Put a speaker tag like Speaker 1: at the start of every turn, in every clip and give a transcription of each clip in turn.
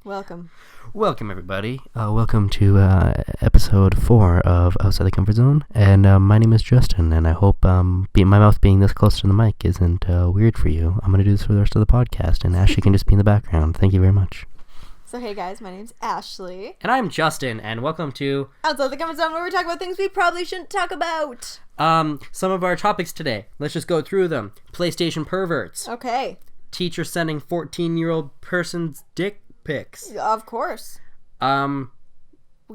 Speaker 1: Welcome.
Speaker 2: Welcome, everybody. Welcome to episode 4 of Outside the Comfort Zone. And my name is Justin, and I hope my mouth being this close to the mic isn't weird for you. I'm going to do this for the rest of the podcast, and Ashley can just be in the background. Thank you very much.
Speaker 1: So, hey guys, my name's Ashley.
Speaker 2: And I'm Justin, and welcome to
Speaker 1: Outside the Comfort Zone, where we talk about things we probably shouldn't talk about.
Speaker 2: Some of our topics today. Let's just go through them. PlayStation perverts.
Speaker 1: Okay.
Speaker 2: Teacher sending 14-year-old person's dick pics.
Speaker 1: Of course. We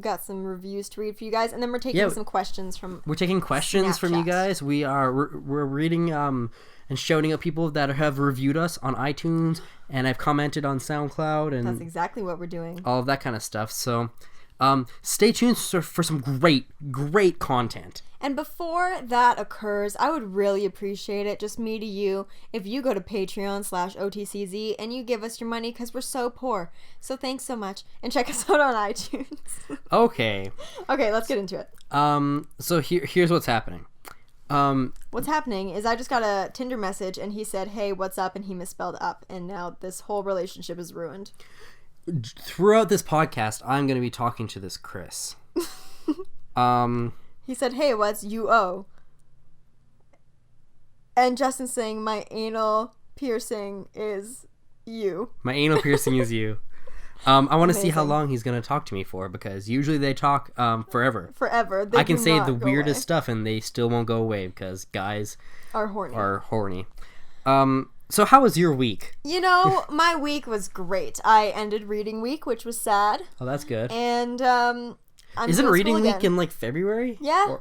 Speaker 1: got some reviews to read for you guys, and then we're taking some questions from.
Speaker 2: We're taking questions
Speaker 1: Snapchat.
Speaker 2: from you guys. We're reading and shouting out people that have reviewed us on iTunes and have commented on SoundCloud, and
Speaker 1: that's exactly what we're doing.
Speaker 2: All of that kind of stuff. So, stay tuned for some great content. And
Speaker 1: before that occurs, I would really appreciate it, just me to you, if you go to Patreon/OTCZ and you give us your money, because we're so poor. So thanks so much. And check us out on iTunes.
Speaker 2: Okay.
Speaker 1: Okay, let's get into it.
Speaker 2: So here's what's happening.
Speaker 1: What's happening is I just got a Tinder message, and he said, hey, what's up? And he misspelled up. And now this whole relationship is ruined.
Speaker 2: Throughout this podcast, I'm going to be talking to this Chris.
Speaker 1: He said, hey, what's UO? And Justin's saying, my anal piercing is you.
Speaker 2: My anal piercing is you. I want to see how long he's going to talk to me for, because usually they talk forever.
Speaker 1: Forever.
Speaker 2: I can say the weirdest stuff and they still won't go away because guys
Speaker 1: are horny.
Speaker 2: So how was your week?
Speaker 1: You know, my week was great. I ended reading week, which was sad.
Speaker 2: Oh, that's good.
Speaker 1: And
Speaker 2: isn't reading week in like February?
Speaker 1: Yeah.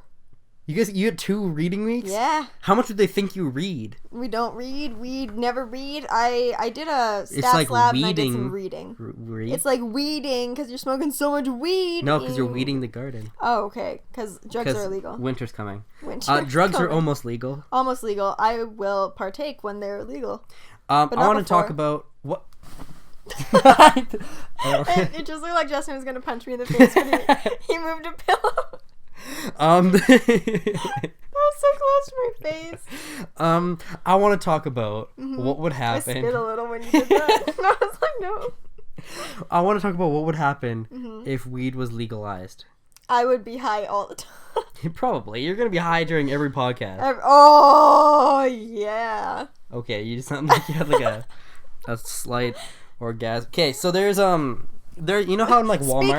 Speaker 2: You had 2 reading weeks?
Speaker 1: Yeah.
Speaker 2: How much do they think you read?
Speaker 1: We don't read. We never read. I did a stats lab and I did some reading. It's like weeding because you're smoking so much weed.
Speaker 2: No, because you're weeding the garden.
Speaker 1: Oh, okay. Because drugs are illegal.
Speaker 2: Winter's coming. Drugs are almost legal.
Speaker 1: Almost legal. I will partake when they're legal.
Speaker 2: I want to talk about what...
Speaker 1: It just looked like Justin was going to punch me in the face when he moved a pillow.
Speaker 2: That
Speaker 1: was so close to my face.
Speaker 2: I want to talk about what would happen.
Speaker 1: I spit a little when you did that. And I was like, no.
Speaker 2: I want to talk about what would happen if weed was legalized.
Speaker 1: I would be high all the time.
Speaker 2: Probably. You're going to be high during every podcast.
Speaker 1: Oh, yeah.
Speaker 2: Okay, you sound like you had like a slight orgasm. Okay, so there's you know how in like Walmart.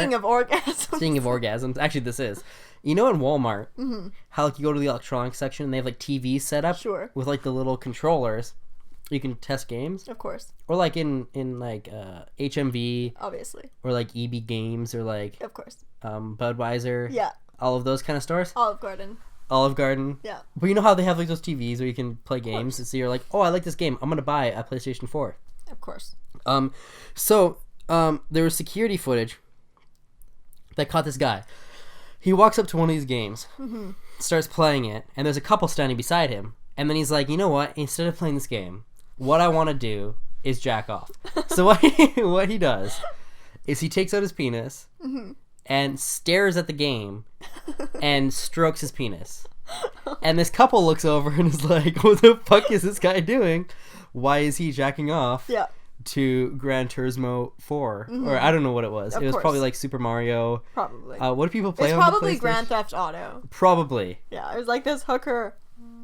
Speaker 2: Speaking of orgasms, actually this is. You know in Walmart, how like you go to the electronics section and they have like TVs set up with like the little controllers. You can test games.
Speaker 1: Of course.
Speaker 2: Or like in like HMV.
Speaker 1: Obviously.
Speaker 2: Or like EB Games or like.
Speaker 1: Of course.
Speaker 2: Budweiser.
Speaker 1: Yeah. All
Speaker 2: of those kind of stores.
Speaker 1: Olive Garden. Yeah.
Speaker 2: But you know how they have like those TVs where you can play games, and so you're like, oh, I like this game. I'm gonna buy a PlayStation 4.
Speaker 1: Of course.
Speaker 2: So there was security footage that caught this guy. He walks up to one of these games, starts playing it, and there's a couple standing beside him. And then he's like, you know what? Instead of playing this game, what I want to do is jack off. So what he does is he takes out his penis and stares at the game and strokes his penis. And this couple looks over and is like, what the fuck is this guy doing? Why is he jacking off?
Speaker 1: Yeah.
Speaker 2: To Gran Turismo 4, or I don't know what it was. It was probably like Super Mario.
Speaker 1: Probably.
Speaker 2: What do people play on
Speaker 1: the PlayStation? It's probably
Speaker 2: PlayStation?
Speaker 1: Grand Theft Auto.
Speaker 2: Probably.
Speaker 1: Yeah, it was like this hooker.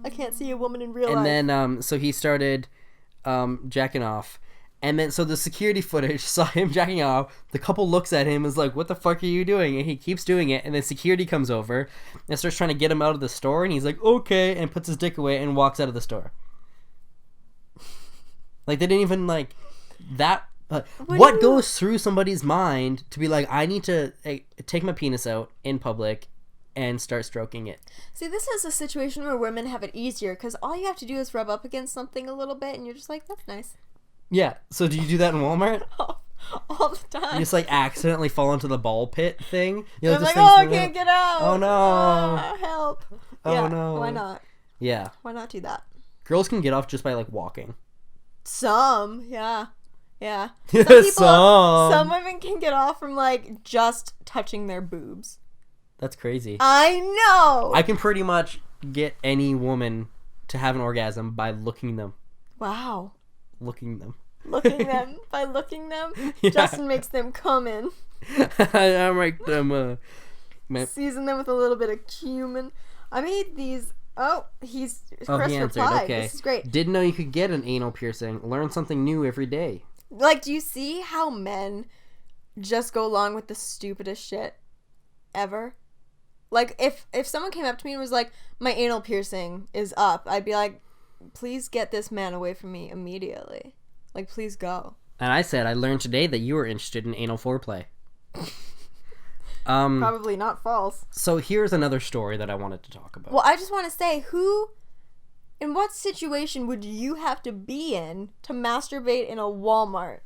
Speaker 1: I can't see a woman in real life.
Speaker 2: And then, so he started jacking off. And then, so the security footage saw him jacking off. The couple looks at him and is like, what the fuck are you doing? And he keeps doing it. And then security comes over and starts trying to get him out of the store. And he's like, okay. And puts his dick away and walks out of the store. Like, they didn't even, like... That what goes through somebody's mind to be like, I need to take my penis out in public and start stroking it?
Speaker 1: See, this is a situation where women have it easier because all you have to do is rub up against something a little bit and you're just like, that's nice.
Speaker 2: Yeah. So do you do that in Walmart?
Speaker 1: All the time.
Speaker 2: You just like accidentally fall into the ball pit thing.
Speaker 1: You're like, oh, I can't get out.
Speaker 2: Oh no.
Speaker 1: Help.
Speaker 2: Oh
Speaker 1: yeah,
Speaker 2: no.
Speaker 1: Why not?
Speaker 2: Yeah.
Speaker 1: Why not do that?
Speaker 2: Girls can get off just by like walking.
Speaker 1: Some, yeah. Yeah. Some women can get off from like just touching their boobs.
Speaker 2: That's crazy.
Speaker 1: I know.
Speaker 2: I can pretty much get any woman to have an orgasm by looking them.
Speaker 1: Wow.
Speaker 2: Looking them.
Speaker 1: Looking them. By looking them,
Speaker 2: Yeah.
Speaker 1: Justin makes them come in.
Speaker 2: I make them,
Speaker 1: Season them with a little bit of cumin. I made these. Oh, Chris
Speaker 2: he answered.
Speaker 1: replied.
Speaker 2: Okay.
Speaker 1: This is great.
Speaker 2: Didn't know you could get an anal piercing. Learn something new every day.
Speaker 1: Like, do you see how men just go along with the stupidest shit ever? Like, if someone came up to me and was like, my anal piercing is up, I'd be like, please get this man away from me immediately. Like, please go.
Speaker 2: And I said, I learned today that you were interested in anal foreplay.
Speaker 1: Probably not false.
Speaker 2: So here's another story that I wanted to talk about.
Speaker 1: Well, I just want to say, in what situation would you have to be in to masturbate in a Walmart?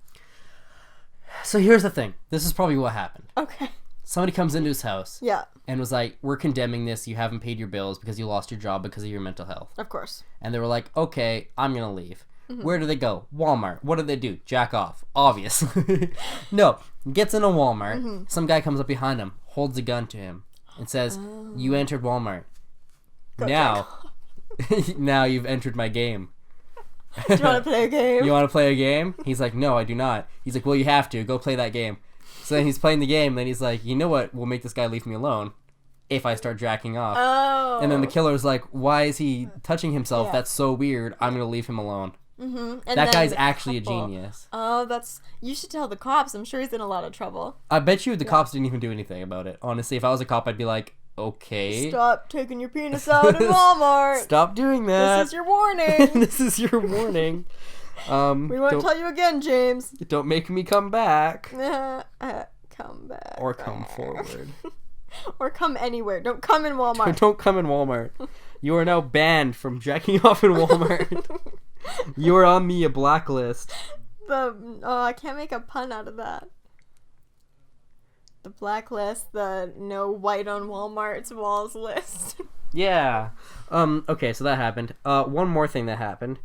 Speaker 2: So here's the thing. This is probably what happened.
Speaker 1: Okay.
Speaker 2: Somebody comes into his house
Speaker 1: Yeah,
Speaker 2: and was like, we're condemning this. You haven't paid your bills because you lost your job because of your mental health.
Speaker 1: of course.
Speaker 2: And they were like, okay, I'm going to leave. Where do they go? Walmart. What do they do? Jack off. Obviously. No. Gets in a Walmart. Some guy comes up behind him, holds a gun to him, and says, you entered Walmart.
Speaker 1: Go
Speaker 2: Now, now you've entered my game.
Speaker 1: Do you want to play a game?
Speaker 2: You want to play a game? He's like, no, I do not. He's like, well, you have to. Go play that game. So then he's playing the game, and then he's like, you know what will make this guy leave me alone? If I start jacking off.
Speaker 1: Oh.
Speaker 2: And then the killer's like, why is he touching himself?
Speaker 1: Yeah.
Speaker 2: That's so weird. I'm going to leave him alone.
Speaker 1: And
Speaker 2: That
Speaker 1: then
Speaker 2: guy's
Speaker 1: the
Speaker 2: actually
Speaker 1: couple-
Speaker 2: a genius.
Speaker 1: Oh, you should tell the cops. I'm sure he's in a lot of trouble.
Speaker 2: I bet you the cops didn't even do anything about it. Honestly, if I was a cop, I'd be like, okay.
Speaker 1: Stop taking your penis out in Walmart.
Speaker 2: Stop doing that.
Speaker 1: This is your warning.
Speaker 2: This is your warning.
Speaker 1: We won't tell you again, James.
Speaker 2: Don't make me come back.
Speaker 1: Come back.
Speaker 2: Or come forward.
Speaker 1: Or come anywhere. Don't come in Walmart.
Speaker 2: Don't come in Walmart. You are now banned from jacking off in Walmart. You are on the blacklist.
Speaker 1: I can't make a pun out of that. The blacklist, the no white on Walmart's walls list.
Speaker 2: Yeah. Okay, so that happened. One more thing that happened.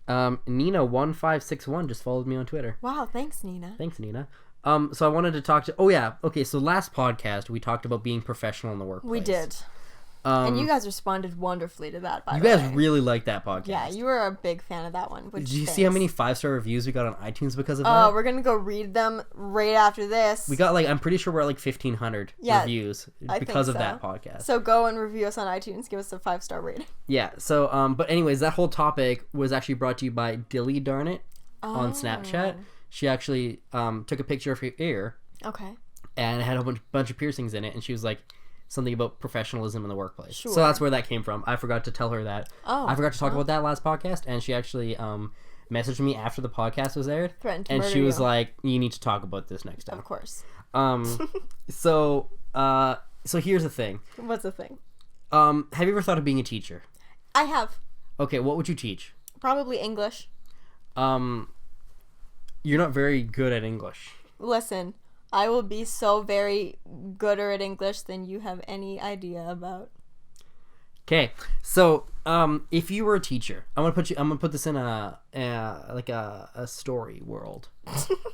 Speaker 2: Nina1561 just followed me on Twitter.
Speaker 1: Wow, thanks, Nina.
Speaker 2: Thanks, Nina. So I wanted to talk to... Oh, yeah. Okay, so last podcast, we talked about being professional in the workplace.
Speaker 1: We did. And you guys responded wonderfully to that, by the way.
Speaker 2: You guys really liked that podcast.
Speaker 1: Yeah, you were a big fan of that one.
Speaker 2: Did you see how many 5-star reviews we got on iTunes because of that?
Speaker 1: Oh, we're going to go read them right after this.
Speaker 2: We got I'm pretty sure we're at 1,500 reviews because of that podcast.
Speaker 1: So go and review us on iTunes. Give us a 5-star rating.
Speaker 2: Yeah, so, but anyways, that whole topic was actually brought to you by Dilly Darn It on Snapchat. She actually took a picture of her ear.
Speaker 1: Okay.
Speaker 2: And it had a bunch of piercings in it, and she was like, something about professionalism in the workplace.
Speaker 1: Sure.
Speaker 2: So that's where that came from. I forgot to tell her that.
Speaker 1: Oh.
Speaker 2: I forgot to talk about that last podcast, and she actually messaged me after the podcast was aired.
Speaker 1: Threatened to
Speaker 2: and
Speaker 1: murder
Speaker 2: she was
Speaker 1: you.
Speaker 2: like, you need to talk about this next time.
Speaker 1: Of course.
Speaker 2: So here's the thing.
Speaker 1: What's the thing?
Speaker 2: Have you ever thought of being a teacher?
Speaker 1: I have.
Speaker 2: Okay, what would you teach?
Speaker 1: Probably English.
Speaker 2: You're not very good at English.
Speaker 1: Listen, I will be so very gooder at English than you have any idea about.
Speaker 2: Okay, so if you were a teacher, I'm gonna put this in a story world.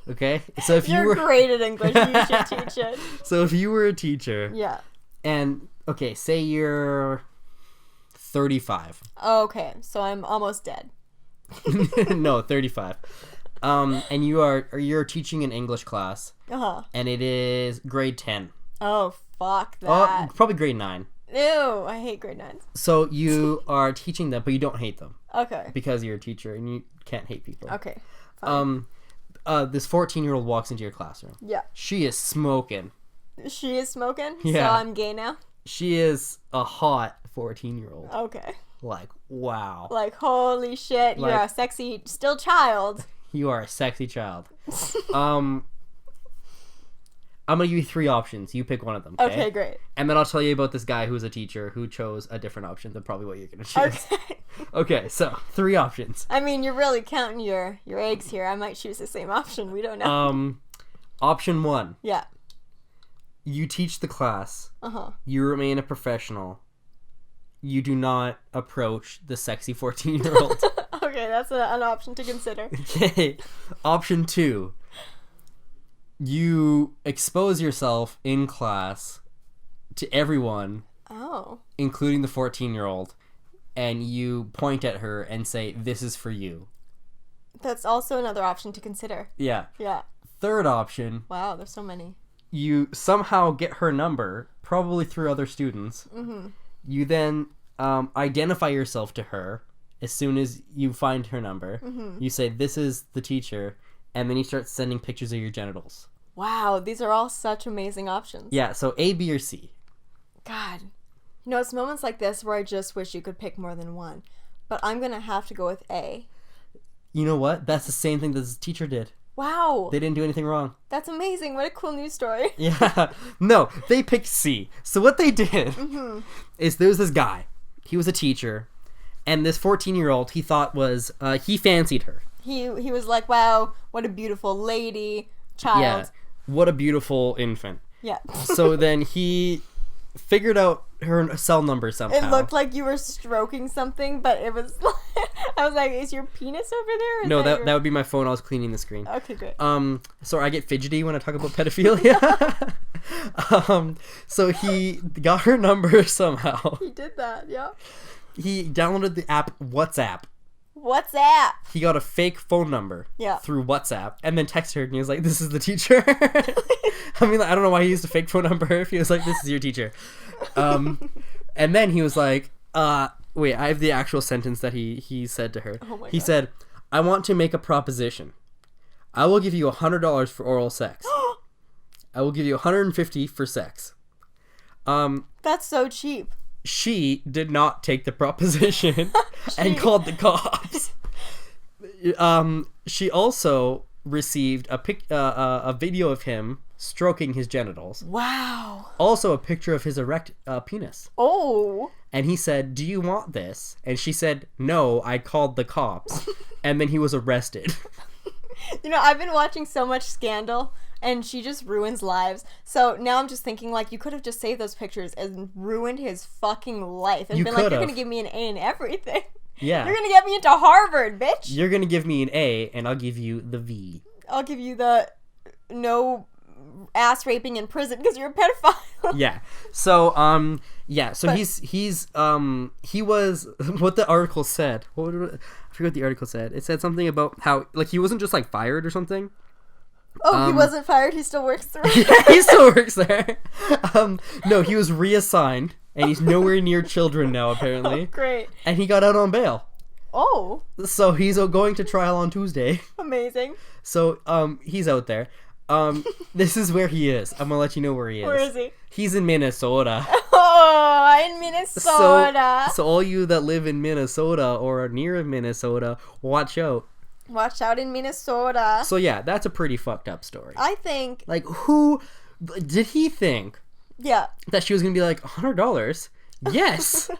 Speaker 2: Okay, so if
Speaker 1: You're
Speaker 2: you were
Speaker 1: great at English, you should teach it.
Speaker 2: So if you were a teacher,
Speaker 1: Yeah.
Speaker 2: and okay, say you're 35.
Speaker 1: Okay, so I'm almost dead.
Speaker 2: No, 35. And you're teaching an English class, and it is grade 10.
Speaker 1: Oh, fuck
Speaker 2: Oh,
Speaker 1: that.
Speaker 2: probably grade 9.
Speaker 1: Ew, I hate grade 9s.
Speaker 2: So you are teaching them, but you don't hate them
Speaker 1: Okay.
Speaker 2: because you're a teacher and you can't hate people.
Speaker 1: Okay. Fine.
Speaker 2: This 14-year-old walks into your classroom.
Speaker 1: Yeah.
Speaker 2: She is smoking.
Speaker 1: She is smoking?
Speaker 2: Yeah.
Speaker 1: So I'm gay now?
Speaker 2: She is a hot 14-year-old.
Speaker 1: Okay.
Speaker 2: Like, wow.
Speaker 1: Like, holy shit, you're
Speaker 2: Like-
Speaker 1: a sexy, still child.
Speaker 2: You are a sexy child. I'm gonna give you 3 options. You pick one of them.
Speaker 1: Okay, great.
Speaker 2: And then I'll tell you about this guy who's a teacher who chose a different option than probably what you're gonna choose.
Speaker 1: Okay.
Speaker 2: Okay, so 3 options.
Speaker 1: I mean, you're really counting your eggs here. I might choose the same option. We don't know.
Speaker 2: Option 1.
Speaker 1: Yeah.
Speaker 2: You teach the class.
Speaker 1: Uh-huh.
Speaker 2: You remain a professional. You do not approach the sexy 14-year-old.
Speaker 1: Okay, that's an option to consider.
Speaker 2: Okay. Option 2. You expose yourself in class to everyone,
Speaker 1: Oh.
Speaker 2: including the 14-year-old, and you point at her and say, "This is for you."
Speaker 1: That's also another option to consider.
Speaker 2: Yeah.
Speaker 1: Yeah.
Speaker 2: Third option,
Speaker 1: Wow, there's so many.
Speaker 2: you somehow get her number, probably through other students.
Speaker 1: Mm-hmm.
Speaker 2: You then identify yourself to her as soon as you find her number.
Speaker 1: Mm-hmm.
Speaker 2: You say, this is the teacher, and then you start sending pictures of your genitals.
Speaker 1: Wow, these are all such amazing options.
Speaker 2: Yeah, so A, B, or C.
Speaker 1: God. You know, it's moments like this where I just wish you could pick more than one. But I'm going to have to go with A.
Speaker 2: You know what? That's the same thing that this teacher did.
Speaker 1: Wow.
Speaker 2: They didn't do anything wrong.
Speaker 1: That's amazing. What a cool news story.
Speaker 2: Yeah. No, they picked C. So what they did is there was this guy. He was a teacher. And this 14-year-old he thought was, he fancied her.
Speaker 1: He was like, wow, what a beautiful lady, child.
Speaker 2: Yeah. What a beautiful infant.
Speaker 1: Yeah.
Speaker 2: So then he figured out her cell number somehow.
Speaker 1: It looked like you were stroking something, but it was like, I was like, is your penis over there?
Speaker 2: No, that would be my phone. I was cleaning the screen.
Speaker 1: Okay, great.
Speaker 2: So I get fidgety when I talk about pedophilia. So he got her number somehow.
Speaker 1: He did that, yeah.
Speaker 2: He downloaded the app WhatsApp.
Speaker 1: WhatsApp.
Speaker 2: He got a fake phone number
Speaker 1: Yeah.
Speaker 2: through WhatsApp and then texted her and he was like, this is the teacher. I mean, I don't know why he used a fake phone number if he was like, this is your teacher. And then he was like, wait, I have the actual sentence that he said to her.
Speaker 1: Oh my
Speaker 2: He
Speaker 1: God.
Speaker 2: said, I want to make a proposition. I will give you $100 for oral sex. I will give you $150 for sex.
Speaker 1: That's so cheap.
Speaker 2: She did not take the proposition and called the cops. She also received a video of him stroking his genitals.
Speaker 1: Wow.
Speaker 2: Also a picture of his erect penis.
Speaker 1: Oh.
Speaker 2: And he said, do you want this? And she said, no, I called the cops. And then he was arrested.
Speaker 1: You know, I've been watching so much Scandal, and she just ruins lives. So now I'm just thinking, like, you could have just saved those pictures and ruined his fucking life. And
Speaker 2: You
Speaker 1: been like, you're
Speaker 2: could've.
Speaker 1: going to give me an A in everything.
Speaker 2: Yeah.
Speaker 1: You're going to get me into Harvard, bitch.
Speaker 2: You're going to give me an A, and I'll give you the V.
Speaker 1: I'll give you the no ass raping in prison because you're a pedophile.
Speaker 2: Yeah. So, so
Speaker 1: But-
Speaker 2: he was, what the article said. I forget what the article said. It said something about how, like, he wasn't just, like, fired or something.
Speaker 1: Oh, he wasn't fired. He still works there.
Speaker 2: He still works there. No, he was reassigned, and he's nowhere near children now, apparently.
Speaker 1: Oh, great.
Speaker 2: And he got out on bail.
Speaker 1: Oh,
Speaker 2: So he's going to trial on Tuesday.
Speaker 1: amazing.
Speaker 2: So, he's out there. This is where he is. I'm gonna let you know where he is.
Speaker 1: Where is he?
Speaker 2: He's in Minnesota.
Speaker 1: Oh, in Minnesota.
Speaker 2: So all you that live in Minnesota or are near Minnesota, watch out.
Speaker 1: Watch out in Minnesota.
Speaker 2: So yeah, that's a pretty fucked up story.
Speaker 1: I think,
Speaker 2: Like, who did he think
Speaker 1: yeah.
Speaker 2: that she was gonna be like $100? Yes.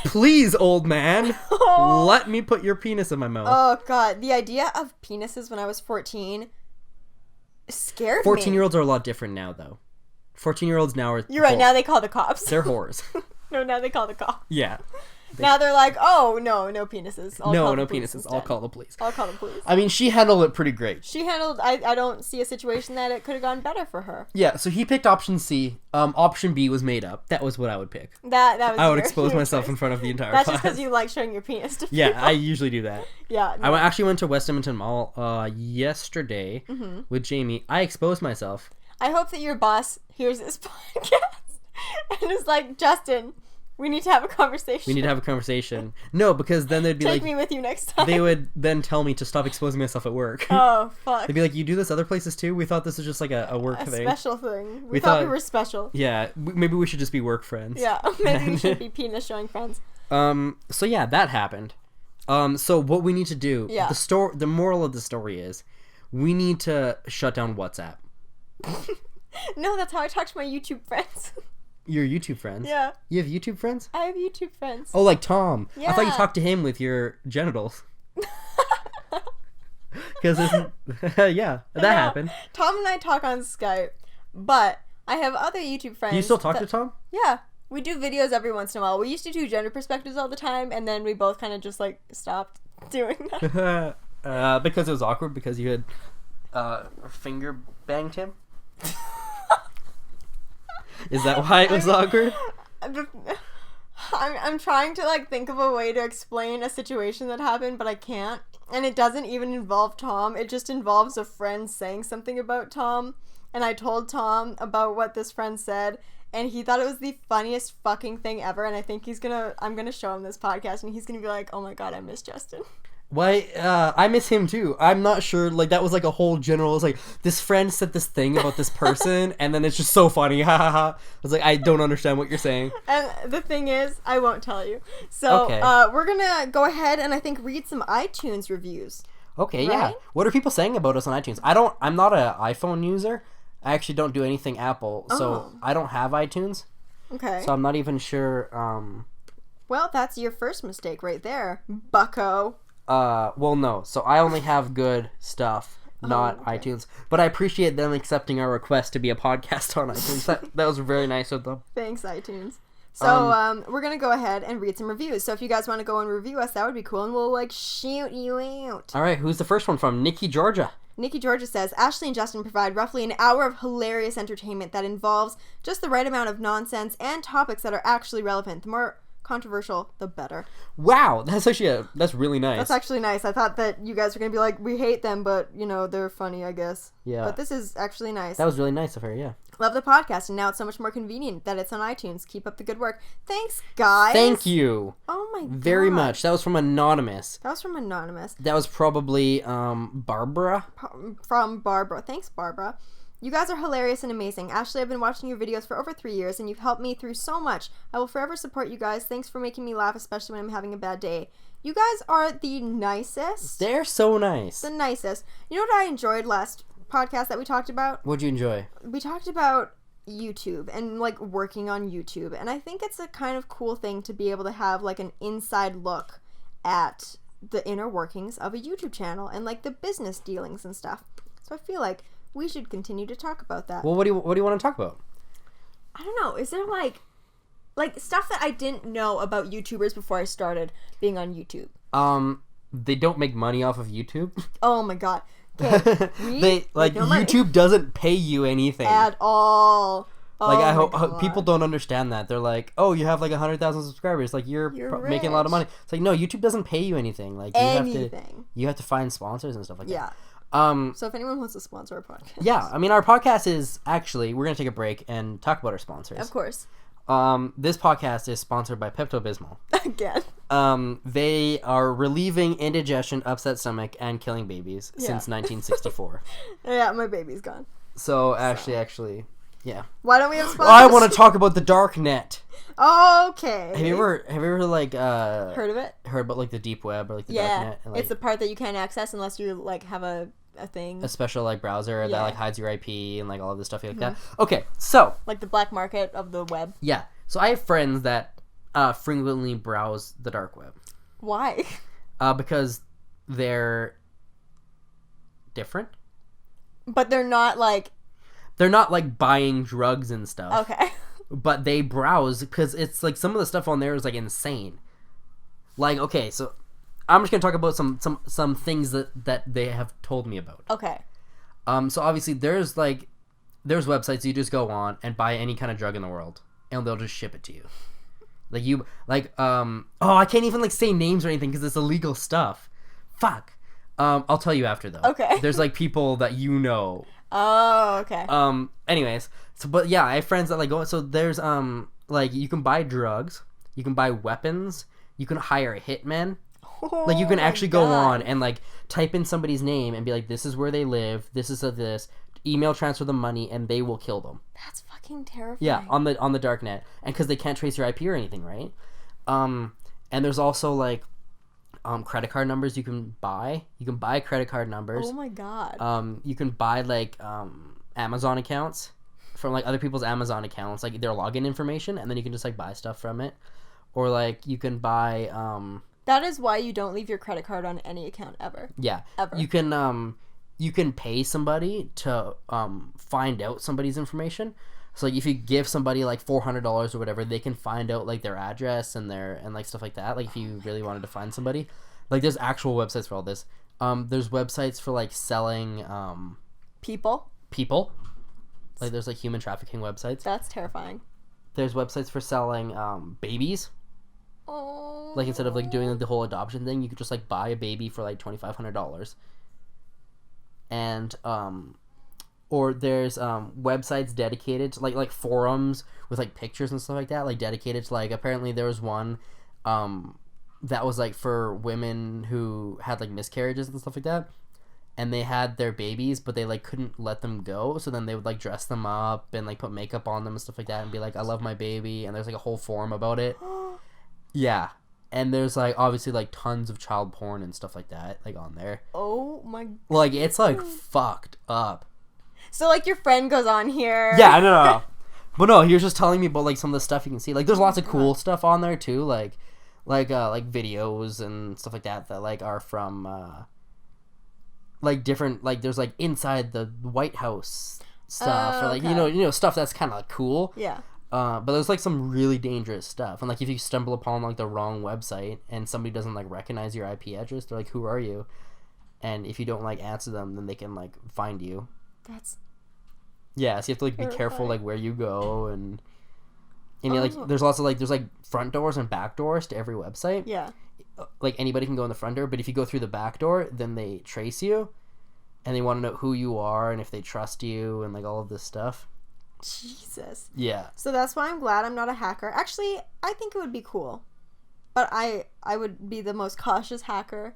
Speaker 2: Please, old man, let me put your penis in my mouth.
Speaker 1: Oh, God. The idea of penises when I was 14 scared
Speaker 2: 14-year-olds are a lot different now, though. 14-year-olds now are.
Speaker 1: You're right. Now they call the cops.
Speaker 2: They're whores.
Speaker 1: No, now they call the cops.
Speaker 2: Yeah.
Speaker 1: Now they're like, oh, no penises. I'll call
Speaker 2: No
Speaker 1: the police
Speaker 2: penises.
Speaker 1: instead.
Speaker 2: I'll call the police.
Speaker 1: I'll call the police.
Speaker 2: I mean, she handled it pretty great.
Speaker 1: She handled, I don't see a situation that it could have gone better for her.
Speaker 2: Yeah, so he picked option C. Option B was made up. That was what I would pick.
Speaker 1: That was
Speaker 2: I would
Speaker 1: your-
Speaker 2: expose
Speaker 1: your
Speaker 2: myself
Speaker 1: choice.
Speaker 2: in front of the entire
Speaker 1: That's
Speaker 2: class.
Speaker 1: just because you like showing your penis to
Speaker 2: Yeah,
Speaker 1: people.
Speaker 2: I usually do that.
Speaker 1: Yeah.
Speaker 2: I
Speaker 1: No.
Speaker 2: actually went to West Edmonton Mall yesterday with Jamie. I exposed myself.
Speaker 1: I hope that your boss hears this podcast and is like, Justin, we need to have a conversation.
Speaker 2: We need to have a conversation. No, because then they'd be
Speaker 1: Take
Speaker 2: like,
Speaker 1: me with you next time.
Speaker 2: they would then tell me to stop exposing myself at work.
Speaker 1: Oh, fuck.
Speaker 2: They'd be like, you do this other places too? We thought this was just like a work
Speaker 1: A
Speaker 2: thing.
Speaker 1: special thing. We
Speaker 2: We
Speaker 1: thought we
Speaker 2: thought-
Speaker 1: were special.
Speaker 2: Yeah, maybe we should just be work friends.
Speaker 1: Yeah, maybe we should be penis showing friends.
Speaker 2: So yeah, that happened. So what we need to do,
Speaker 1: Yeah.
Speaker 2: the moral of the story is, we need to shut down WhatsApp.
Speaker 1: No, that's how I talk to my YouTube friends.
Speaker 2: Your YouTube friends?
Speaker 1: Yeah,
Speaker 2: You have YouTube friends?
Speaker 1: I have YouTube friends.
Speaker 2: Oh, like Tom. I thought you
Speaker 1: Yeah.
Speaker 2: talked to him with your genitals. Because yeah, that
Speaker 1: No,
Speaker 2: happened.
Speaker 1: Tom and I talk on Skype, but I have other YouTube friends.
Speaker 2: Do you still talk to
Speaker 1: that-
Speaker 2: Tom?
Speaker 1: Yeah, we do videos every once in a while. We used to do gender perspectives all the time, and then we both kind of just like stopped doing that.
Speaker 2: Because it was awkward because you had finger banged him? Is that why it was awkward?
Speaker 1: I'm trying to like think of a way to explain a situation that happened, but I can't. And it doesn't even involve Tom. It just involves a friend saying something about Tom. And I told Tom about what this friend said, and he thought it was the funniest fucking thing ever. And I think I'm gonna show him this podcast, and he's gonna be like, "Oh my god, I miss Justin."
Speaker 2: Why? I miss him too. I'm not sure. Like, that was like a whole general. It's like, this friend said this thing about this person, and then it's just so funny. Ha ha ha. I was like, I don't understand what you're saying.
Speaker 1: And the thing is, I won't tell you. So,
Speaker 2: Okay.
Speaker 1: We're gonna go ahead and I think read some iTunes reviews.
Speaker 2: Okay,
Speaker 1: Right?
Speaker 2: yeah. What are people saying about us on iTunes? I'm not an iPhone user. I actually don't do anything Apple, so I don't have iTunes.
Speaker 1: Okay.
Speaker 2: So I'm not even sure.
Speaker 1: Well, that's your first mistake right there, bucko.
Speaker 2: Well, no. So I only have good stuff, not
Speaker 1: okay.
Speaker 2: iTunes. But I appreciate them accepting our request to be a podcast on iTunes. That was very nice of them.
Speaker 1: Thanks, iTunes. So, we're gonna go ahead and read some reviews. So if you guys want to go and review us, that would be cool, and we'll, like, shoot you out.
Speaker 2: All right, who's the first one from? Nikki, Georgia.
Speaker 1: Nikki Georgia says, Ashley and Justin provide roughly an hour of hilarious entertainment that involves just the right amount of nonsense and topics that are actually relevant. The more controversial, the better.
Speaker 2: Wow, that's really nice.
Speaker 1: That's actually nice. I thought that you guys were gonna be like, we hate them, but, you know, they're funny, I guess.
Speaker 2: Yeah.
Speaker 1: But this is actually nice.
Speaker 2: That was really nice of her, yeah.
Speaker 1: Love the podcast, and now it's so much more convenient that it's on iTunes. Keep up the good work. Thanks, guys.
Speaker 2: Thank you.
Speaker 1: Oh my god.
Speaker 2: Very much. That was from Anonymous.
Speaker 1: That was from Anonymous.
Speaker 2: That was probably Barbara.
Speaker 1: From Barbara. Thanks, Barbara. You guys are hilarious and amazing. Ashley, I've been watching your videos for over 3 years, and you've helped me through so much. I will forever support you guys. Thanks for making me laugh, especially when I'm having a bad day. You guys are the nicest.
Speaker 2: They're so nice.
Speaker 1: The nicest. You know what I enjoyed last podcast that we talked about?
Speaker 2: What'd you enjoy?
Speaker 1: We talked about YouTube and like working on YouTube, and I think it's a kind of cool thing to be able to have like an inside look at the inner workings of a YouTube channel and like the business dealings and stuff. So I feel like we should continue to talk about that.
Speaker 2: Well, what do you want to talk about?
Speaker 1: I don't know. Is there like stuff that I didn't know about YouTubers before I started being on YouTube?
Speaker 2: They don't make money off of YouTube.
Speaker 1: Oh my god. Okay,
Speaker 2: YouTube doesn't pay you anything
Speaker 1: at all.
Speaker 2: Like,
Speaker 1: oh
Speaker 2: I hope people don't understand that. They're like, oh, you have like 100,000 subscribers, like you're making a lot of money. It's like, no, YouTube doesn't pay you anything. Like you have to find sponsors and stuff like that.
Speaker 1: So if anyone wants to sponsor our podcast,
Speaker 2: yeah, I mean, our podcast is actually, we're gonna take a break and talk about our sponsors.
Speaker 1: Of course.
Speaker 2: This podcast is sponsored by Pepto-Bismol.
Speaker 1: Again.
Speaker 2: They are relieving indigestion, upset stomach, and killing babies since 1964.
Speaker 1: Yeah, my baby's gone.
Speaker 2: So actually, yeah.
Speaker 1: Why don't we have sponsors?
Speaker 2: I want to talk about the dark net.
Speaker 1: Okay.
Speaker 2: Have you ever like
Speaker 1: heard of it?
Speaker 2: Heard about like the deep web or like the dark net? And, like,
Speaker 1: it's the part that you can't access unless you like have a thing.
Speaker 2: A special like browser that like hides your IP and like all of this stuff like that. Okay, so
Speaker 1: like the black market of the web.
Speaker 2: Yeah. So I have friends that frequently browse the dark web.
Speaker 1: Why?
Speaker 2: Because they're different.
Speaker 1: But they're not like
Speaker 2: buying drugs and stuff.
Speaker 1: Okay.
Speaker 2: But they browse because it's like some of the stuff on there is like insane. Like, okay, so I'm just gonna talk about some things that they have told me about.
Speaker 1: Okay.
Speaker 2: So obviously there's websites you just go on and buy any kind of drug in the world and they'll just ship it to you. I can't even like say names or anything because it's illegal stuff. Fuck. I'll tell you after though.
Speaker 1: Okay.
Speaker 2: There's like people that you know.
Speaker 1: Oh, okay.
Speaker 2: Anyways, but yeah, I have friends that like go. So there's like you can buy drugs, you can buy weapons, you can hire a hitman. Like you can actually go on and like type in somebody's name and be like, this is where they live, this is this, email transfer them money, and they will kill them.
Speaker 1: That's fucking terrifying.
Speaker 2: Yeah, on the dark net, and because they can't trace your IP or anything, right? And there's also like credit card numbers you can buy. You can buy credit card numbers.
Speaker 1: Oh my god.
Speaker 2: You can buy like Amazon accounts from like other people's Amazon accounts, like their login information, and then you can just like buy stuff from it, or like you can buy.
Speaker 1: That is why you don't leave your credit card on any account ever.
Speaker 2: Yeah.
Speaker 1: Ever.
Speaker 2: You can pay somebody to find out somebody's information. So like if you give somebody like $400 or whatever, they can find out like their address and like stuff like that. Like if you really wanted to find somebody, like there's actual websites for all this. There's websites for like selling
Speaker 1: people.
Speaker 2: Like there's like human trafficking websites.
Speaker 1: That's terrifying.
Speaker 2: There's websites for selling babies.
Speaker 1: Oh.
Speaker 2: Like, instead of, like, doing like, the whole adoption thing, you could just, like, buy a baby for, like, $2,500. And, or there's, websites dedicated to, like, forums with, like, pictures and stuff like that, like, dedicated to, like, apparently there was one, that was, like, for women who had, like, miscarriages and stuff like that. And they had their babies, but they, like, couldn't let them go. So then they would, like, dress them up and, like, put makeup on them and stuff like that and be like, I love my baby. And there's, like, a whole forum about it. Yeah. And there's, like, obviously, like, tons of child porn and stuff like that, like, on there.
Speaker 1: Oh, my...
Speaker 2: Like, it's, like, fucked up.
Speaker 1: So, like, your friend goes on here.
Speaker 2: Yeah, no. But no, he was just telling me about, like, some of the stuff you can see. Like, there's lots of cool stuff on there, too. Like videos and stuff like that, like, are from, like, different, like, there's, like, inside the White House stuff, or, like,
Speaker 1: okay.
Speaker 2: you know, stuff that's kind of, like, cool.
Speaker 1: Yeah.
Speaker 2: But there's, like, some really dangerous stuff. And, like, if you stumble upon, like, the wrong website and somebody doesn't, like, recognize your IP address, they're like, who are you? And if you don't, like, answer them, then they can, like, find you.
Speaker 1: That's...
Speaker 2: Yeah, so you have to, like, be careful, like, where you go, and like,
Speaker 1: Oh.
Speaker 2: there's also, like, there's, like, front doors and back doors to every website.
Speaker 1: Yeah.
Speaker 2: Like, anybody can go in the front door, but if you go through the back door, then they trace you, and they want to know who you are, and if they trust you, and, like, all of this stuff.
Speaker 1: Jesus.
Speaker 2: Yeah.
Speaker 1: So that's why I'm glad I'm not a hacker. Actually, I think it would be cool. But I would be the most cautious hacker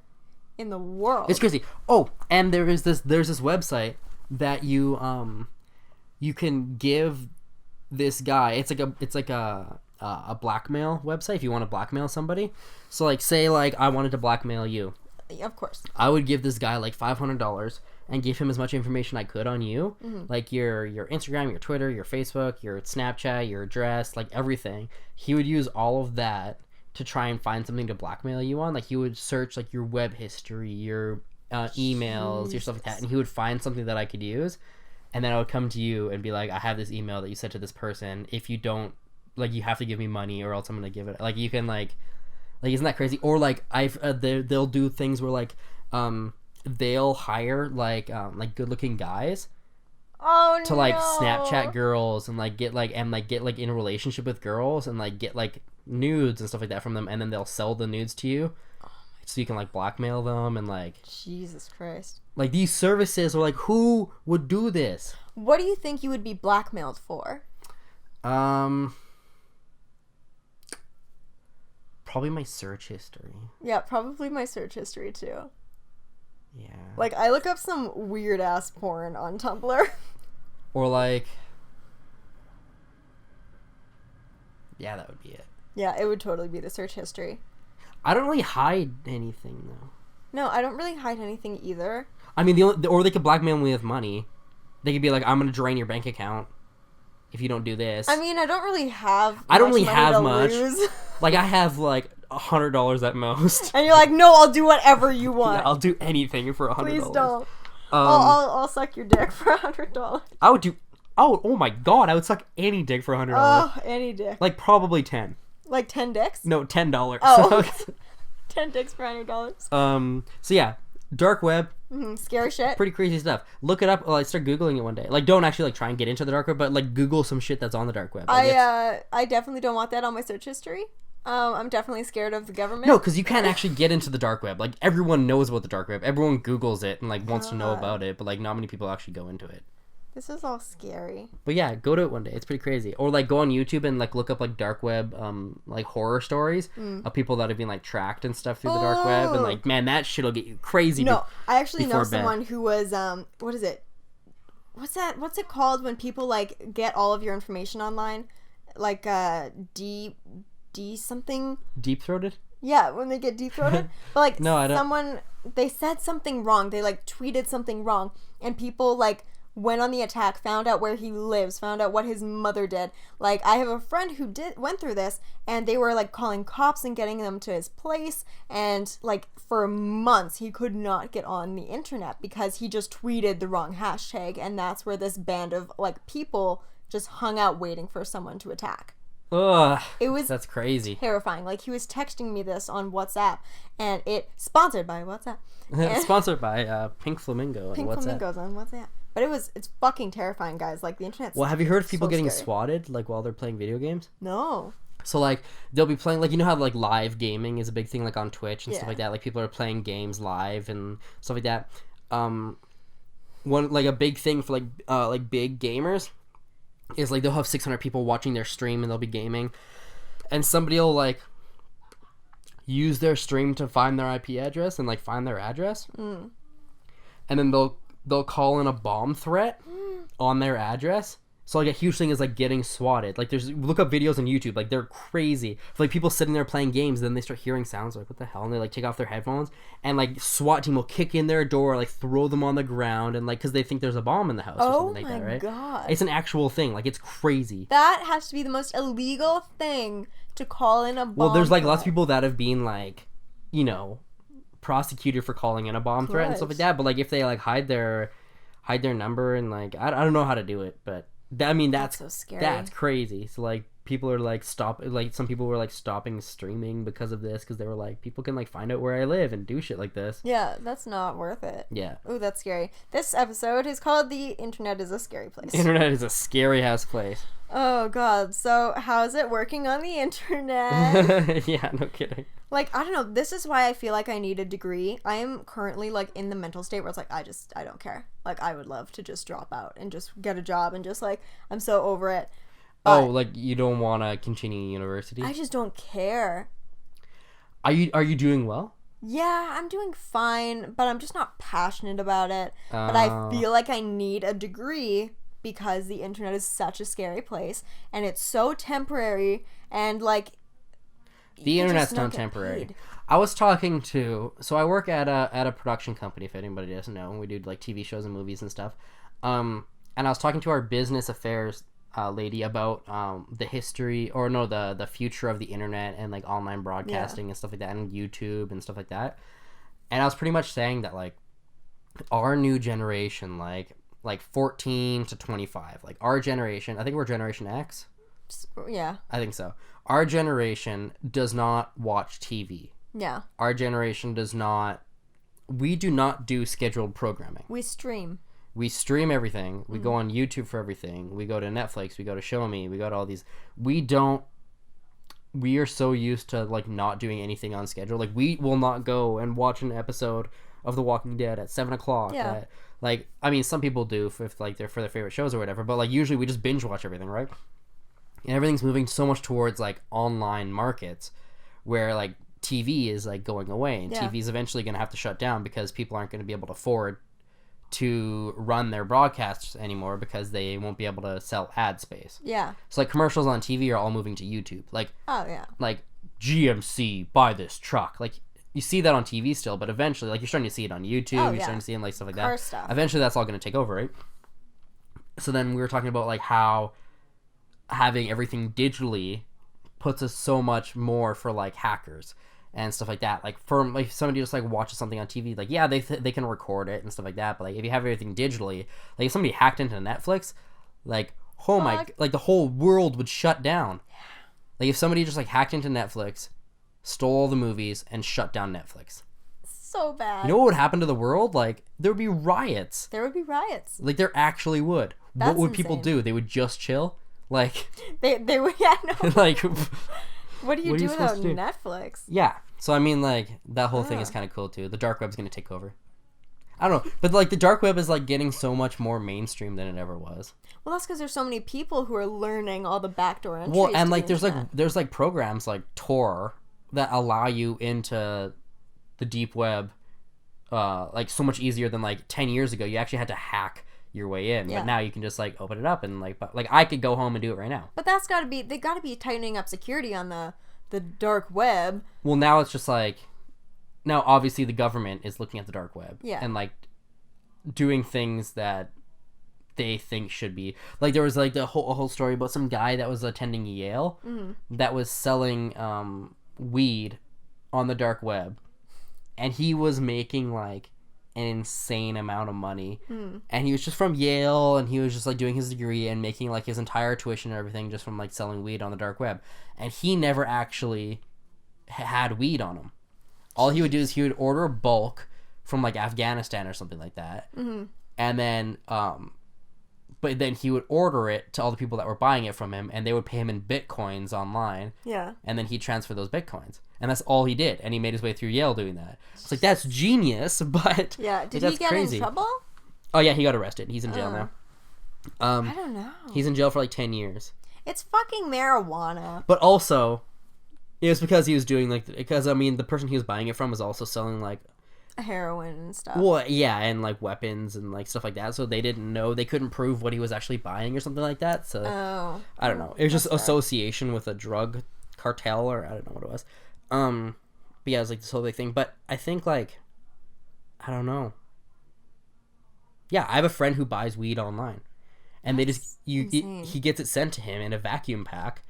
Speaker 1: in the world.
Speaker 2: It's crazy. Oh, and there's this website that you can give this guy. It's like a blackmail website if you want to blackmail somebody. So, like, say, like, I wanted to blackmail you.
Speaker 1: Of course.
Speaker 2: I would give this guy, like, $500 and give him as much information I could on you.
Speaker 1: Mm-hmm.
Speaker 2: Like, your Instagram, your Twitter, your Facebook, your Snapchat, your address, like, everything. He would use all of that to try and find something to blackmail you on. Like, he would search, like, your web history, your emails, your stuff like that, and he would find something that I could use. And then I would come to you and be like, I have this email that you sent to this person. If you don't, like, you have to give me money or else I'm going to give it. Like, you can, like, isn't that crazy? Or, like, they'll do things where, like, they'll hire, like, good-looking guys.
Speaker 1: Oh,
Speaker 2: to, like, Snapchat girls and, like, get, like, in a relationship with girls and, like, get, like, nudes and stuff like that from them. And then they'll sell the nudes to you. So you can, like, blackmail them and, like...
Speaker 1: Jesus Christ.
Speaker 2: Like, these services are, like, who would do this?
Speaker 1: What do you think you would be blackmailed for?
Speaker 2: Probably my search history.
Speaker 1: Yeah, probably my search history, too.
Speaker 2: Yeah.
Speaker 1: Like, I look up some weird-ass porn on Tumblr.
Speaker 2: Or, like... Yeah, that would be it.
Speaker 1: Yeah, it would totally be the search history.
Speaker 2: I don't really hide anything, though.
Speaker 1: No, I don't really hide anything either.
Speaker 2: I mean, or they could blackmail me with money. They could be like, I'm going to drain your bank account if you don't do this.
Speaker 1: I mean, I don't really have
Speaker 2: I don't
Speaker 1: much
Speaker 2: really
Speaker 1: money
Speaker 2: have
Speaker 1: to
Speaker 2: much.
Speaker 1: lose.
Speaker 2: Like, I have, like, $100 at most.
Speaker 1: And you're like, no, I'll do whatever you want.
Speaker 2: Yeah, I'll do anything for $100.
Speaker 1: Please don't. I'll suck your dick for $100.
Speaker 2: I would do... Oh my god, I would suck any dick for $100.
Speaker 1: Oh, any dick.
Speaker 2: Like, probably 10.
Speaker 1: Like 10 dicks?
Speaker 2: No, $10.
Speaker 1: Oh. 10 dicks for $100.
Speaker 2: So yeah, dark web.
Speaker 1: Mm-hmm. Scary shit.
Speaker 2: Pretty crazy stuff. Look it up. Like, start Googling it one day. Like, don't actually, like, try and get into the dark web, but, like, Google some shit that's on the dark web. Like,
Speaker 1: I definitely don't want that on my search history. I'm definitely scared of the government.
Speaker 2: No, because you can't actually get into the dark web. Like, everyone knows about the dark web. Everyone Googles it and, like, wants to know about it, but, like, not many people actually go into it.
Speaker 1: This is all scary.
Speaker 2: But yeah, go to it one day. It's pretty crazy. Or, like, go on YouTube and, like, look up, like, dark web, like, horror stories of people that have been, like, tracked and stuff through the dark web. And, like, man, that shit'll get you crazy.
Speaker 1: No, I actually know
Speaker 2: bed.
Speaker 1: someone who was, what is it? What's it called when people, like, get all of your information online? Like, D something?
Speaker 2: Deep-throated?
Speaker 1: Yeah, when they get deep-throated. But, like,
Speaker 2: No, I don't.
Speaker 1: they said something wrong. They, like, tweeted something wrong. And people, like, went on the attack, found out where he lives, found out what his mother did. Like, I have a friend who went through this, and they were, like, calling cops and getting them to his place, and, like, for months he could not get on the internet because he just tweeted the wrong hashtag, and that's where this band of, like, people just hung out waiting for someone to attack.
Speaker 2: Ugh,
Speaker 1: That's
Speaker 2: crazy.
Speaker 1: terrifying. Like, he was texting me this on WhatsApp, and sponsored by WhatsApp.
Speaker 2: Sponsored by Pink Flamingo and
Speaker 1: Pink
Speaker 2: WhatsApp.
Speaker 1: Flamingos on WhatsApp. But it's fucking terrifying, guys. Like, the internet's
Speaker 2: Well, have you heard of people
Speaker 1: so
Speaker 2: getting
Speaker 1: scary.
Speaker 2: swatted, like, while they're playing video games?
Speaker 1: No.
Speaker 2: So, like, they'll be playing, like, you know how, like, live gaming is a big thing, like, on Twitch and stuff like that? Like, people are playing games live and stuff like that. A big thing for, like, big gamers is, like, they'll have 600 people watching their stream and they'll be gaming. And somebody will, like, use their stream to find their IP address and, like, find their address. And then they'll call in a bomb threat on their address. So, like, a huge thing is, like, getting swatted. Like, look up videos on YouTube. Like, they're crazy. Like, people sitting there playing games, and then they start hearing sounds. Like, what the hell? And they, like, take off their headphones. And, like, SWAT team will kick in their door, like, throw them on the ground. And, like, because they think there's a bomb in the house or something like that, right?
Speaker 1: Oh, my God.
Speaker 2: It's an actual thing. Like, it's crazy.
Speaker 1: That has to be the most illegal thing to call in a bomb
Speaker 2: Well, there's, like,
Speaker 1: threat.
Speaker 2: lots of people that have been, like, you know, prosecuted for calling in a bomb threat and stuff like that. But, like, if they, like, hide their number and, like, I don't know how to do it, but... I mean, that's
Speaker 1: so scary.
Speaker 2: That's crazy. So, like, people are, like, some people were, like, stopping streaming because of this, because they were, like, people can, like, find out where I live and do shit like this.
Speaker 1: Yeah, that's not worth it.
Speaker 2: Yeah.
Speaker 1: Ooh, that's scary. This episode is called The Internet is a Scary Place.
Speaker 2: Internet is a scary ass place.
Speaker 1: Oh, God. So, how's it working on the internet?
Speaker 2: Yeah, no kidding.
Speaker 1: Like, I don't know. This is why I feel like I need a degree. I am currently, like, in the mental state where it's like, I don't care. Like, I would love to just drop out and just get a job and just, like, I'm so over it. But
Speaker 2: like, you don't want to continue university?
Speaker 1: I just don't care.
Speaker 2: Are you doing well?
Speaker 1: Yeah, I'm doing fine, but I'm just not passionate about it. But I feel like I need a degree because the internet is such a scary place and it's so temporary and, like,
Speaker 2: the internet's not temporary. Paid. I was talking to... So I work at a production company, if anybody doesn't know. We do, like, TV shows and movies and stuff. And I was talking to our business affairs lady about the history... Or, no, the future of the internet and, like, online broadcasting and stuff like that. And YouTube and stuff like that. And I was pretty much saying that, like, our new generation, like 14 to 25. Like, our generation... I think we're Generation X.
Speaker 1: Yeah.
Speaker 2: I think so. Our generation does not watch TV.
Speaker 1: Yeah.
Speaker 2: Our generation does not... We do not do scheduled programming.
Speaker 1: We stream.
Speaker 2: We stream everything. We go on YouTube for everything. We go to Netflix. We go to Show Me. We go to all these... We don't... We are so used to, like, not doing anything on schedule. Like, we will not go and watch an episode of The Walking Dead at 7 o'clock.
Speaker 1: Yeah.
Speaker 2: Like, I mean, some people do if like, they're for their favorite shows or whatever. But, like, usually we just binge watch everything, right? And everything's moving so much towards, like, online markets where, like, TV is, like, going away. And TV is eventually going to have to shut down because people aren't going to be able to afford to run their broadcasts anymore because they won't be able to sell ad space.
Speaker 1: Yeah.
Speaker 2: So, like, commercials on TV are all moving to YouTube. Like,
Speaker 1: oh, yeah.
Speaker 2: Like, GMC, buy this truck. Like, you see that on TV still, but eventually, like, you're starting to see it on YouTube. You're starting to see it in, like, stuff like that.
Speaker 1: Stuff.
Speaker 2: Eventually, that's all going to take over, right? So then we were talking about, like, how having everything digitally puts us so much more for, like, hackers and stuff like that. Like, for, like, somebody just, like, watches something on TV, like, yeah, they can record it and stuff like that, but, like, if you have everything digitally, like, if somebody hacked into Netflix, like, oh my, like, the whole world would shut down. Like, if somebody just, like, hacked into Netflix, stole all the movies, and shut down Netflix.
Speaker 1: So bad.
Speaker 2: You know what would happen to the world? Like, there would be riots.
Speaker 1: There would be riots.
Speaker 2: Like, there actually would.
Speaker 1: That's
Speaker 2: what would
Speaker 1: insane.
Speaker 2: people do? They would just chill? Like...
Speaker 1: They would, yeah, no.
Speaker 2: Like...
Speaker 1: What do you do without Netflix?
Speaker 2: Yeah. So, I mean, like, that whole thing is kind of cool, too. The dark web's going to take over. I don't know. But, like, the dark web is, like, getting so much more mainstream than it ever was.
Speaker 1: Well, that's because there's so many people who are learning all the backdoor entries.
Speaker 2: Well, and, like, there's programs like Tor that allow you into the deep web, like, so much easier than, like, 10 years ago. You actually had to hack your way in. Yeah. But now you can just, like, open it up and, like, I could go home and do it right now.
Speaker 1: But they gotta be tightening up security on the dark web.
Speaker 2: Well, now it's just, like, now, obviously, the government is looking at the dark web.
Speaker 1: Yeah.
Speaker 2: And, like, doing things that they think should be. Like, there was, like, a whole story about some guy that was attending Yale that was selling weed on the dark web. And he was making, like, an insane amount of money. And he was just from Yale, and he was just, like, doing his degree and making, like, his entire tuition and everything just from, like, selling weed on the dark web. And he never actually had weed on him. All he would do is he would order bulk from, like, Afghanistan or something like that. And then, but but then he would order it to all the people that were buying it from him, and they would pay him in Bitcoins online.
Speaker 1: Yeah.
Speaker 2: And then he'd transfer those Bitcoins. And that's all he did. And he made his way through Yale doing that. It's like, that's genius, but...
Speaker 1: Yeah. Did
Speaker 2: that's
Speaker 1: he get
Speaker 2: crazy.
Speaker 1: in trouble?
Speaker 2: Oh, yeah, he got arrested. He's in jail now.
Speaker 1: I don't know.
Speaker 2: He's in jail for like 10 years.
Speaker 1: It's fucking marijuana.
Speaker 2: But also, it was because he was doing like... Because, I mean, the person he was buying it from was also selling like...
Speaker 1: Heroin and stuff.
Speaker 2: Well, yeah, and like weapons and like stuff like that. So they didn't know. They couldn't prove what he was actually buying or something like that. So, I don't know. It was just association with a drug cartel, or I don't know what it was. But yeah, it was like this whole big thing. But I think like... I don't know. Yeah, I have a friend who buys weed online. And they just he gets it sent to him in a vacuum pack,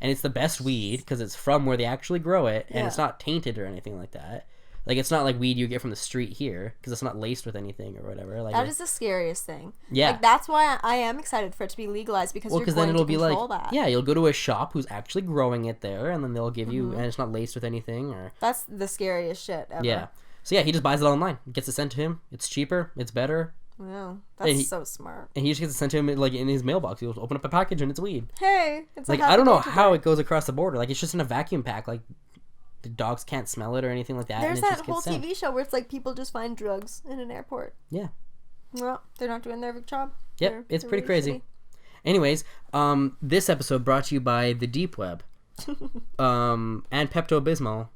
Speaker 2: and it's the best weed because it's from where they actually grow it, and it's not tainted or anything like that. Like, it's not like weed you get from the street here because it's not laced with anything or whatever. Like,
Speaker 1: that is the scariest thing.
Speaker 2: Yeah,
Speaker 1: like, that's why I am excited for it to be legalized, because you're going
Speaker 2: then it'll
Speaker 1: to control
Speaker 2: be like
Speaker 1: that.
Speaker 2: Yeah, you'll go to a shop who's actually growing it there, and then they'll give you, and it's not laced with anything. Or
Speaker 1: that's the scariest shit ever.
Speaker 2: Yeah. So yeah, he just buys it online, gets it sent to him. It's cheaper. It's better.
Speaker 1: Wow, that's so smart.
Speaker 2: And he just gets it sent to him like in his mailbox. He'll open up a package and it's weed.
Speaker 1: Hey, it's
Speaker 2: like I don't know how it goes across the border. Like, it's just in a vacuum pack. Like, the dogs can't smell it or anything like that.
Speaker 1: There's
Speaker 2: and it
Speaker 1: that
Speaker 2: just
Speaker 1: whole
Speaker 2: gets
Speaker 1: TV show where it's like people just find drugs in an airport.
Speaker 2: Yeah.
Speaker 1: Well, they're not doing their job.
Speaker 2: Yep, it's pretty
Speaker 1: really
Speaker 2: crazy. Anyways, this episode brought to you by the Deep Web, and Pepto-Bismol,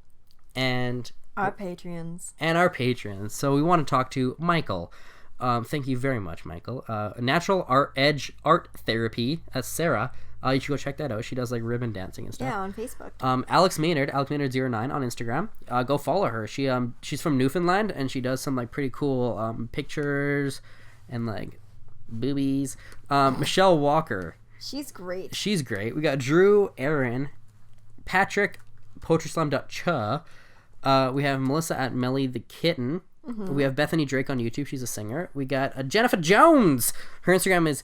Speaker 2: and
Speaker 1: our Patreons.
Speaker 2: And our patrons. So we want to talk to Michael. Thank you very much, Michael. Natural Edge Art Therapy. That's Sarah. You should go check that out. She does like ribbon dancing and stuff.
Speaker 1: Yeah, on Facebook.
Speaker 2: Alex Maynard, AlexMaynard09 on Instagram. Go follow her. She's from Newfoundland, and she does some like pretty cool pictures and like boobies. Michelle Walker.
Speaker 1: She's great.
Speaker 2: She's great. We got Drew, Aaron, Patrick, PoetrySlam.cha. We have Melissa at MellyTheKitten. Mm-hmm. We have Bethany Drake on YouTube. She's a singer. We got Jennifer Jones. Her Instagram is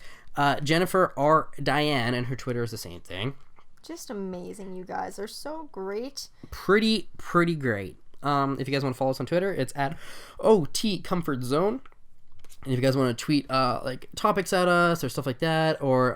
Speaker 2: Jennifer R. Diane, and her Twitter is the same thing.
Speaker 1: Just amazing, you guys. They're so great.
Speaker 2: Pretty great. If you guys want to follow us on Twitter, it's at OutsideTheComfortZone. And if you guys want to tweet like topics at us or stuff like that, or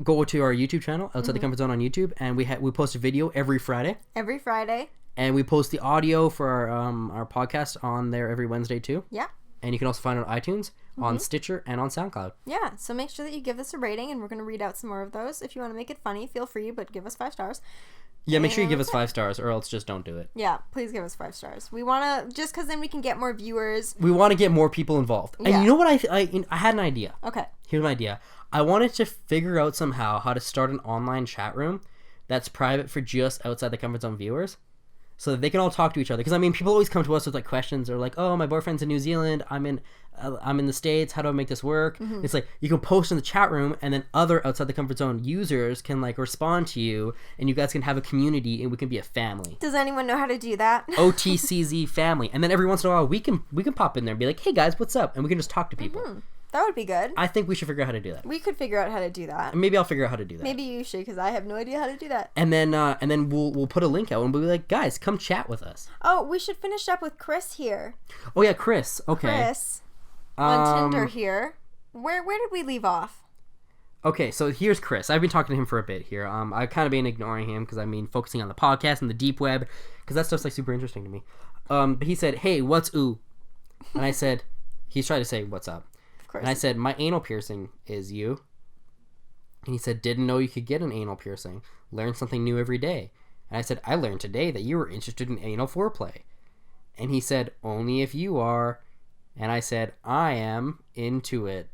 Speaker 2: go to our YouTube channel, Outside the Comfort Zone on YouTube, and we post a video every Friday.
Speaker 1: Every Friday.
Speaker 2: And we post the audio for our podcast on there every Wednesday too. Yeah. And you can also find it on iTunes, on Stitcher, and on SoundCloud. Yeah. So make sure that you give us a rating, and we're going to read out some more of those. If you want to make it funny, feel free, but give us 5 stars. Yeah, make sure you give us 5 stars, or else just don't do it. Yeah, please give us 5 stars. We want to, just because then we can get more viewers. We want to get more people involved. Yeah. And you know what? I had an idea. Okay. Here's my idea. I wanted to figure out somehow how to start an online chat room that's private for just Outside the Comfort Zone viewers, so that they can all talk to each other. Because I mean, people always come to us with like questions, or like, "Oh, my boyfriend's in New Zealand. I'm in the States. How do I make this work?" Mm-hmm. It's like you can post in the chat room, and then other Outside the Comfort Zone users can like respond to you, and you guys can have a community, and we can be a family. Does anyone know how to do that? OTCZ family, and then every once in a while we can pop in there and be like, "Hey guys, what's up?" And we can just talk to people. Mm-hmm. That would be good. I think we should figure out how to do that. We could figure out how to do that. Maybe I'll figure out how to do that. Maybe you should, because I have no idea how to do that. And then we'll put a link out, and we'll be like, guys, come chat with us. Oh, we should finish up with Chris here. Oh yeah, Chris. Okay. Chris on Tinder here. Where did we leave off? Okay, so here's Chris. I've been talking to him for a bit here. I've kind of been ignoring him because focusing on the podcast and the deep web, because that stuff's like super interesting to me. But he said, "Hey, what's ooh?" And I said, he's trying to say, "What's up?" And I said, "My anal piercing is you." And he said, "Didn't know you could get an anal piercing. Learn something new every day." And I said, "I learned today that you were interested in anal foreplay." And he said, "Only if you are." And I said, "I am into it."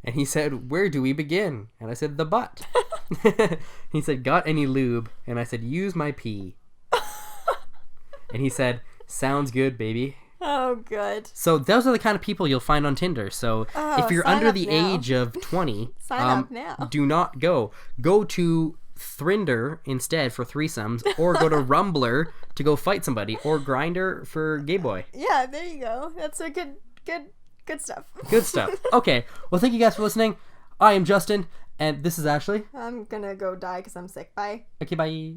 Speaker 2: And he said, "Where do we begin?" And I said, "The butt." He said, "Got any lube?" And I said, "Use my pee." And he said, "Sounds good, baby." Oh, good. So those are the kind of people you'll find on Tinder. So if you're under the age of 20, sign up now. Do not go. Go to Thrinder instead for threesomes, or go to Rumbler to go fight somebody, or Grindr for gay boy. Yeah, there you go. That's a good stuff. Good stuff. Okay. Well, thank you guys for listening. I am Justin, and this is Ashley. I'm gonna go die because I'm sick. Bye. Okay, bye.